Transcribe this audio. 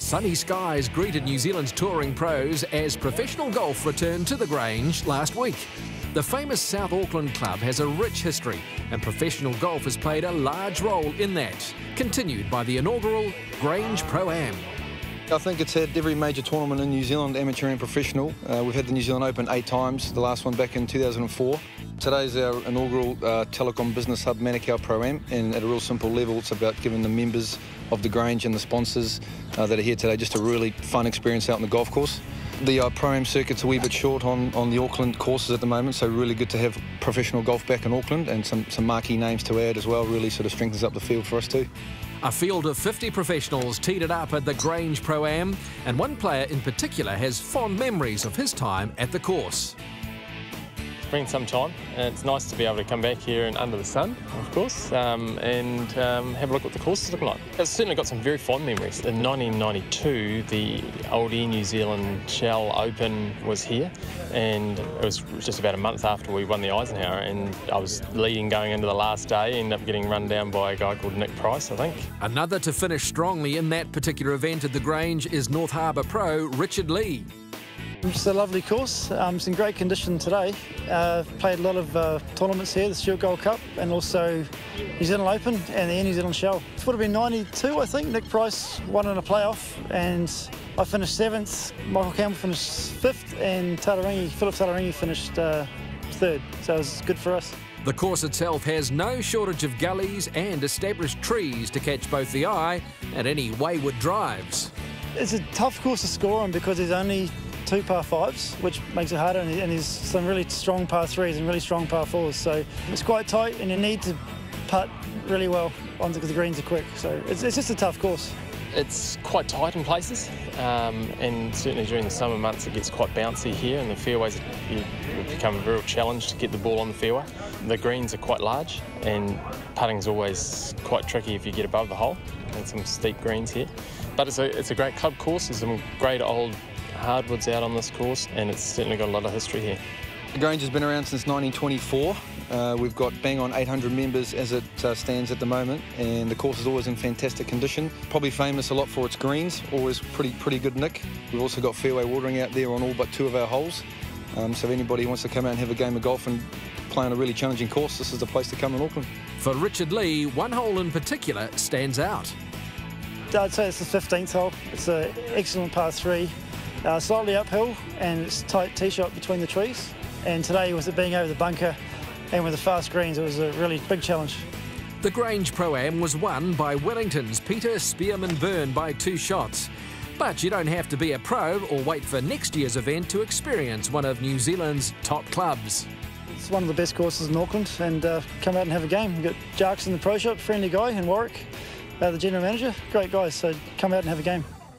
Sunny skies greeted New Zealand's touring pros as professional golf returned to the Grange last week. The famous South Auckland club has a rich history, and professional golf has played a large role in that, continued by the inaugural Grange Pro Am. I think it's had every major tournament in New Zealand, amateur and professional. We've had the New Zealand Open 8 times, the last one back in 2004. Today's our inaugural Telecom Business Hub Manukau Pro Am, and at a real simple level, it's about giving the members of the Grange and the sponsors that are here today just a really fun experience out on the golf course. The Pro Am circuit's a wee bit short on the Auckland courses at the moment, so really good to have professional golf back in Auckland and some marquee names to add as well. Really sort of strengthens up the field for us too. A field of 50 professionals teed it up at the Grange Pro Am, and one player in particular has fond memories of his time at the course. It's been some time, and it's nice to be able to come back here and under the sun, of course, and have a look at what the course is looking like. It's certainly got some very fond memories. In 1992, the old Air New Zealand Shell Open was here, and it was just about a month after we won the Eisenhower, and I was leading going into the last day, ended up getting run down by a guy called Nick Price, I think. Another to finish strongly in that particular event at the Grange is North Harbour pro Richard Lee. It's a lovely course. It's in great condition today. Played a lot of tournaments here, the Stuart Gold Cup, and also New Zealand Open and the Air New Zealand Shell. It would have been 92, I think. Nick Price won in a playoff, and I finished 7th. Michael Campbell finished 5th, and Philip Tataurangi finished 3rd. So it was good for us. The course itself has no shortage of gullies and established trees to catch both the eye and any wayward drives. It's a tough course to score on because there's only 2 par 5s, which makes it harder, and there's some really strong par 3s and really strong par 4s. So it's quite tight, and you need to putt really well because the greens are quick. So it's just a tough course. It's quite tight in places, and certainly during the summer months it gets quite bouncy here, and the fairways it become a real challenge to get the ball on the fairway. The greens are quite large, and putting's always quite tricky if you get above the hole, and some steep greens here. But it's a great club course. There's some great old hardwoods out on this course, and it's certainly got a lot of history here. The Grange has been around since 1924. We've got bang on 800 members as it stands at the moment, and the course is always in fantastic condition. Probably famous a lot for its greens, always pretty good nick. We've also got fairway watering out there on all but 2 of our holes. So if anybody wants to come out and have a game of golf and play on a really challenging course, this is the place to come in Auckland. For Richard Lee, one hole in particular stands out. I'd say it's the 15th hole. It's an excellent par 3. Slightly uphill, and it's tight tee shot between the trees. And today, with it being over the bunker and with the fast greens, it was a really big challenge. The Grange Pro Am was won by Wellington's Peter Spearman Byrne by 2 shots. But you don't have to be a pro or wait for next year's event to experience one of New Zealand's top clubs. It's one of the best courses in Auckland, and come out and have a game. We've got JACQUES in the pro shop, friendly guy, and Warwick, the general manager, great guys, so come out and have a game.